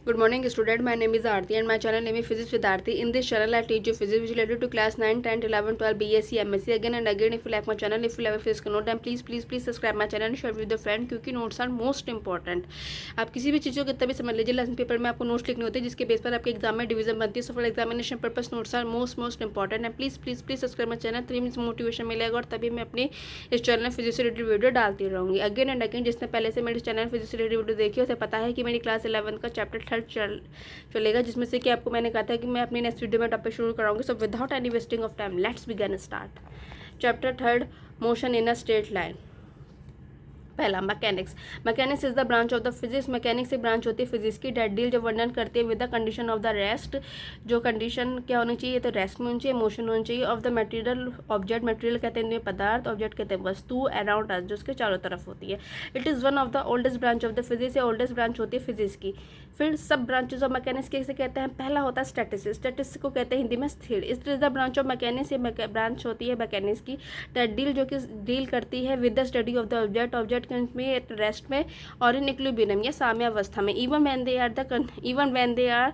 Good morning, student. My name is Aarti and my channel name is Physics with Aarti. In this channel, I teach you physics which is related to class 9, 10, 11, 12, BSc, MSc. Again and again, if you like my channel, if you like physics note, then please subscribe my channel and share with your friend क्योंकि notes are most important. आप किसी भी चीज़ को कितना भी समझ लीजिए, lesson paper में आपको नोट्स लिखने होते हैं जिसके बेस पर आपके एग्जाम में डिवीजन बनती है. So for examination purpose notes are most important. And please subscribe my channel. 3 minutes motivation मिलेगा और तभी मैं अपनी इस चैनल में फिजिक्स से रिलेटेड वीडियो डालती रहूँगी. अगेन एंड अगेन जिसने पहले से मेरे चैनल फिजिक्स से रिलेटेड वीडियो देखी उसे पता है कि मेरी क्लास 11 का चैप्टर 3 चलेगा, जिसमें से कि आपको मैंने कहा था कि मैं अपनी नेक्स्ट वीडियो में टॉपिक शुरू कराऊंगी. So without any wasting of time let's begin start. Chapter 3 motion in a straight line. पहला mechanics is the branch of the physics. Mechanics एक ब्रांच होती है फिजिक्स की. डेट डील जो वर्णन करती है with the condition of the rest. जो कंडीशन क्या होनी चाहिए, तो रेस्ट में होनी चाहिए, मोशन होनी चाहिए. Of the material object, material कहते हैं पदार्थ, ऑब्जेक्ट कहते हैं वस्तु, अराउंड अस जो उसके चारों तरफ होती है. It is one of the oldest branch of the physics. Oldest branch होती है फिजिक्स की. फिर सब ब्रांचेज ऑफ मैकेनिक्स कैसे कहते हैं. पहला होता है स्टैटिस्टिक्स. स्टैटिस्टिक्स को कहते हैं हिंदी में स्थिर. इस is the branch of mechanics. ये ब्रांच होती है मैकेनिक्स की. दैट डील जो कि डील करती है with the study of the object. Object में रेस्ट में और इन इक्विलिब्रियम या साम्यावस्था में. Even when they are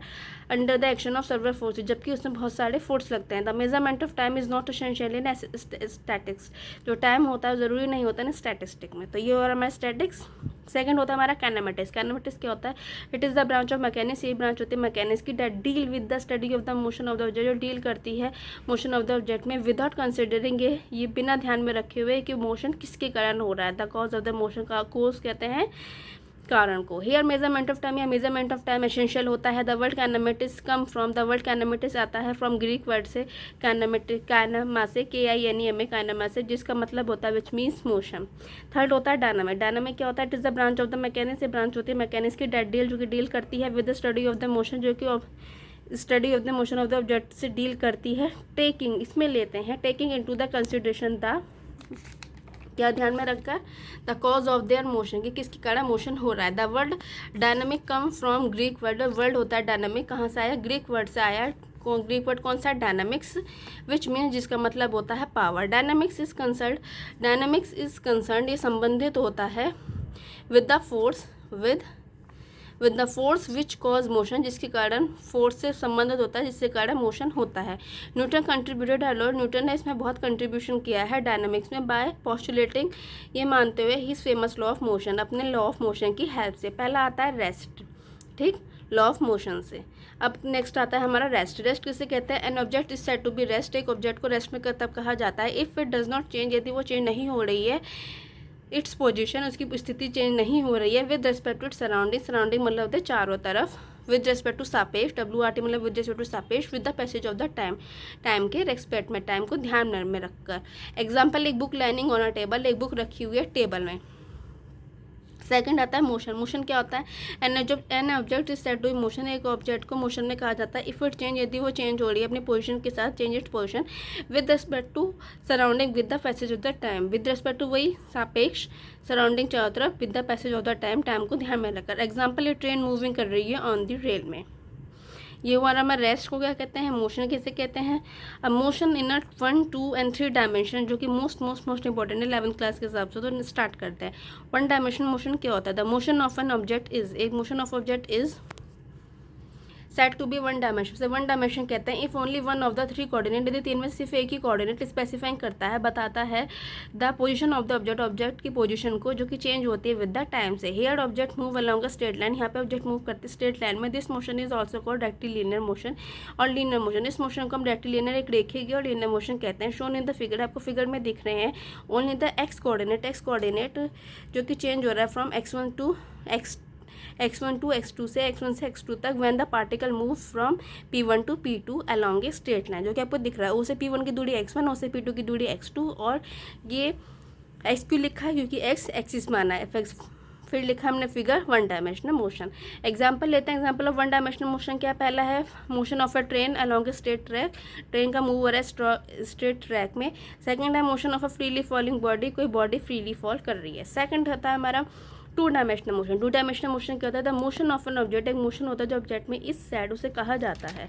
under the action of several forces, जबकि उसमें बहुत सारे फोर्स लगते हैं. The measurement of time is not essential in statics. जो टाइम होता है ज़रूरी नहीं होता ना स्टैटिस्टिक में. तो ये और हमारा स्टैटिक्स. सेकंड होता है हमारा काइनेमेटिक्स. काइनेमेटिक्स क्या होता है. It is the branch of mechanics. ये ब्रांच होती है मैकेनिक्स की. That deal with the study of the motion of the object. जो डील करती है मोशन ऑफ द ऑब्जेक्ट में विदाउट कंसिडरिंग ये बिना ध्यान में रखे हुए कि मोशन किसके कारण हो रहा है. The cause of the motion का कोज कहते हैं कारण को. हियर मेजरमेंट ऑफ टाइम या मेजरमेंट ऑफ टाइम एसेंशियल होता है. The word kinematics come from. The word kinematics आता है फ्रॉम ग्रीक वर्ड से काइनेमेटिक, काइनेमा से, KINEMA काइनेमा से, जिसका मतलब होता है विच मीन्स मोशन. थर्ड होता है डायनामिक. डायनामिक क्या होता है. It is the branch of the mechanics. ये ब्रांच होती है मैकेनिक्स की. डेट डील जो कि डील करती है with the study of the motion, जो कि study of the motion of the object से डील करती है. टेकिंग इसमें लेते हैं taking into the consideration the क्या ध्यान में रखकर the cause of their motion, कि किसके कारण मोशन हो रहा है. The word dynamic come from Greek word. Word होता है डायनामिक. कहाँ से आया, ग्रीक वर्ड से आया. ग्रीक वर्ड कौन सा, डायनामिक्स, विच मीन्स जिसका मतलब होता है पावर. डायनामिक्स इज कंसर्न ये संबंधित होता है with the force which cause motion, जिसके कारण फोर्स से संबंधित होता है जिसके कारण मोशन होता है. Newton contributed hello. न्यूटन ने इसमें बहुत कंट्रीब्यूशन किया है डायनामिक्स में बाय पोस्टुलेटिंग, ये मानते हुए his famous law of motion, अपने लॉ ऑफ मोशन की हेल्प से. पहला आता है रेस्ट, ठीक, लॉ ऑफ मोशन से. अब नेक्स्ट आता है हमारा रेस्ट. रेस्ट किसे कहते हैं. An object is said to be rest. एक ऑब्जेक्ट को रेस्ट में तब कहा जाता है if it does not change, यदि वो चेंज नहीं हो रही है इट्स पोजीशन, उसकी स्थिति चेंज नहीं हो रही है with respect to it surrounding. Surrounding मतलब होता है चारों तरफ. विद रेस्पेक्ट टू सापेक्ष, WRT मतलब विद रेस्पेक्ट टू सापेक्ष. With the passage of the time के रेस्पेक्ट में, टाइम को ध्यान में रखकर. एग्जाम्पल, एक book lining on a table. एक बुक रखी हुई है टेबल में. सेकंड आता है मोशन. मोशन क्या होता है. An object is said to be motion. एक ऑब्जेक्ट को मोशन में कहा जाता है इफ़ इट चेंज, यदि वो चेंज हो रही है अपनी पोजीशन के साथ, change it position with respect to surrounding with the passage of the time. With respect to वही सापेक्ष, सराउंडिंग चारों तरफ, with the passage of the time, time को ध्यान में रखकर. एग्जाम्पल, ये ट्रेन मूविंग कर रही है ऑन द रेल में. ये हुआ हमारा रेस्ट को क्या कहते हैं. मोशन किसे कहते हैं. अब मोशन इन 1, 2 and 3 डायमेंशन, जो कि मोस्ट इंपॉर्टेंट है 11th क्लास के हिसाब से. तो स्टार्ट करते हैं. 1 डायमेंशन मोशन क्या होता है. The motion of an object is, एक motion of object is set to be 1 dimension. से 1 डायमेंशन कहते हैं if only 1 of the 3 coordinate, यदि 3 में सिर्फ एक ही कोऑर्डिनेट स्पेसिफाइंग करता है, बताता है the position of the object, object की पोजीशन को, जो कि चेंज होती है विद द टाइम से. Here object move along a straight line. यहाँ पे ऑब्जेक्ट मूव करते स्ट्रेट लाइन में. This motion is also called rectilinear motion और लीनियर मोशन. इस मोशन को हम रेक्टिलिनियर, एक रेखीय, और लीनियर मोशन कहते हैं. शोन इन द फिगर, आपको फिगर में दिख रहे हैं. ओनली द एक्स कोऑर्डिनेट जो कि चेंज हो रहा है from x1 to x1 to x2 से x1 से x2 तक. When the particle move from P1 to P2 along a straight line, जो कि आपको दिख रहा है. O से P1 की दूरी x1, O से P2 की दूरी x2, और ये x क्यों लिखा है, क्योंकि x एक्सिस माना है. फिर लिखा हमने फिगर 1 डायमेंशनल मोशन. एग्जाम्पल लेते हैं. एग्जाम्पल ऑफ 1 डायमेंशनल मोशन क्या. पहला है motion of a train along a straight track. Train का मूव हो रहा है स्ट्रेट ट्रैक में. सेकंड है motion of a freely falling body, कोई बॉडी फ्रीली फॉल कर रही है. सेकंड होता है हमारा 2 डायमेंशनल मोशन. 2 डायमेंशनल मोशन क्या होता है. The motion of an object, एक मोशन होता है जो ऑब्जेक्ट में इस साइड, उसे कहा जाता है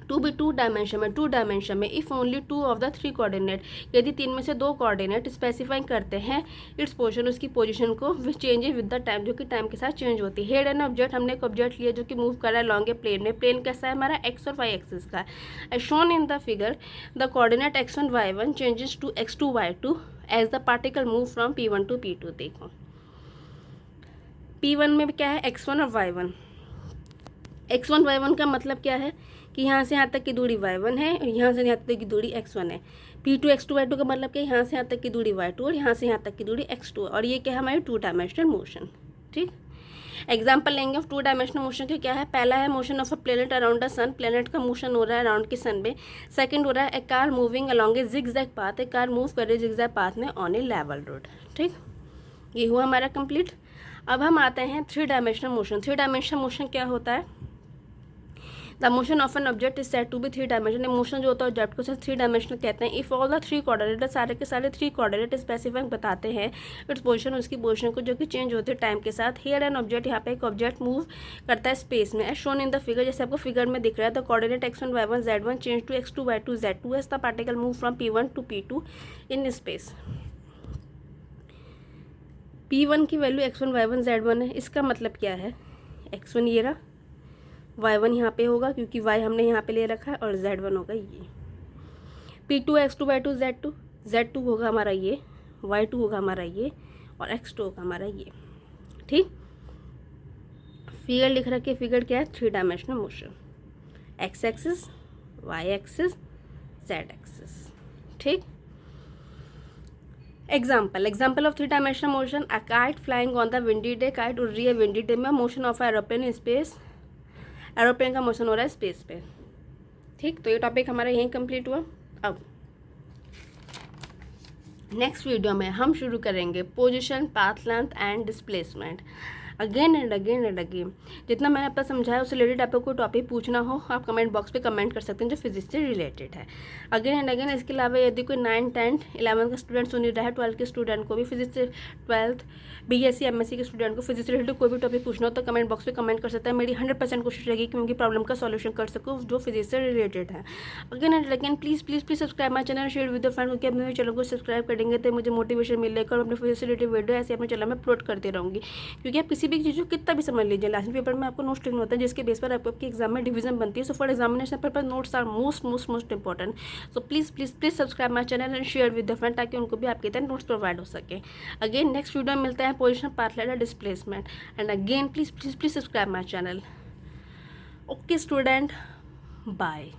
टू भी टू डायमेंशन में if only two of the three coordinate, यदि तीन में से दो कोऑर्डिनेट स्पेसिफाई करते हैं इट्स पोजीशन, उसकी पोजीशन को, विच चेंजेस विद द टाइम, जो कि टाइम के साथ चेंज होती है। हेयर एन ऑब्जेक्ट, हमने एक ऑब्जेक्ट लिया जो कि मूव कर रहा है लॉन्ग ए प्लेन में। प्लेन कैसा है हमारा, एक्स और वाई एक्सिस का है। As shown in the figure the coordinate x1 y1 changes to x2 y2 as the particle move from p1 to p2। देखो p1 में क्या है, x1 और y1। x1 y1 का मतलब क्या है कि यहाँ से यहाँ तक की दूरी y1 है और यहाँ से यहाँ तक की दूरी x1 है। p2 x2 y2 का मतलब क्या है, यहाँ से यहाँ तक की दूरी y2 और यहाँ से यहाँ तक की दूरी x2, और ये क्या है हमारी टू डायमेंशनल मोशन। ठीक, एग्जाम्पल लेंगे ऑफ टू डायमेंशनल मोशन के। क्या है, पहला है motion of a planet around the sun, planet का मोशन हो रहा है अराउंड के सन में। सेकंड हो रहा है a car moving along a zigzag path, a car move कर रही है जिगजैग पाथ में ऑन ए लेवल रोड। ठीक, ये हुआ हमारा कंप्लीट। अब हम आते हैं three dimensional motion. Three dimensional motion क्या होता है, the motion of an object is said to be three dimensional. Motion जो होता है ऑब्जेक्ट को सिर्फ थ्री डायमेंशनल कहते हैं if all the three coordinate, सारे के सारे थ्री कोऑर्डिनेट स्पेसिफाई बताते हैं इट्स पोजीशन, उसकी पोजीशन को, जो कि चेंज होती है टाइम के साथ। हियर एन ऑब्जेक्ट, यहाँ पे एक ऑब्जेक्ट मूव करता है स्पेस में as shown in the figure, जैसे आपको फिगर में दिख रहा है। The coordinate x1 y1 z1 change to x2 y2 z2 as the particle move from p1 to p2 in space. p1 की वैल्यू x1 y1 z1 है, इसका मतलब क्या है, x1 ये रहा, y1 यहाँ पे होगा क्योंकि y हमने यहाँ पे ले रखा है, और z1 होगा ये। p2 x2 y2 z2, z2 होगा हमारा ये, y2 होगा हमारा ये, और x2 होगा हमारा ये। ठीक, फिगर लिख रखे, फिगर क्या है, three dimensional motion, x axis, y axis, z axis. ठीक, example of three dimensional motion, a kite flying on the windy day, kite उड़ रही है विंडी डे में। Motion of aeroplane in space, aeroplane का motion हो रहा है space पे। ठीक, तो ये टॉपिक हमारा यहीं कंप्लीट हुआ। अब नेक्स्ट वीडियो में हम शुरू करेंगे position, path length and displacement. Again and again and again जितना मैंने आपको समझाया उससे रिलेटेड आपको कोई टॉपिक पूछना हो आप कमेंट बॉक्स पे कमेंट कर सकते हैं जो फिजिक्स से रिलेटेड है। अगेन एंड अगेन इसके अलावा यदि कोई 9, 10, 11 का स्टूडेंट सुन रहा है, 12 के स्टूडेंट को भी फिजिक्स से, 12th BSc MSc के स्टूडेंट को फिजिक्स से रिलेटेड कोई भी टॉपिक पूछना हो तो कमेंट बॉक्स पे कमेंट कर सकता है। मेरी 100% कोशिश रहेगी कि उनकी प्रॉब्लम का सॉल्यूशन कर सकूँ जो फिजिक्स से रिलेटेड है। Again and again please please please subscribe my channel, share with friend, क्योंकि अपने चैनल को सब्सक्राइब करेंगे तो मुझे मोटिवेशन मिलेगा और अपने फिजिक्स से रिलेटेड वीडियो ऐसे अपने चैनल में अपलोड करती रहूँगी। क्योंकि आप किसी भी चीज़ को कितना भी समझ लीजिए, लास्ट पेपर में आपको नोट्स लिखना होता है जिसके बेस पर आपके एग्जाम में डिवीजन बनती है। So for examination paper notes are most important. So please please please subscribe my channel and share with the friend ताकि उनको भी आपके तरह नोट्स प्रोवाइड हो सके। अगेन नेक्स्ट वीडियो में मिलता है position, path length, displacement, and again please please please subscribe my channel. Okay student, bye.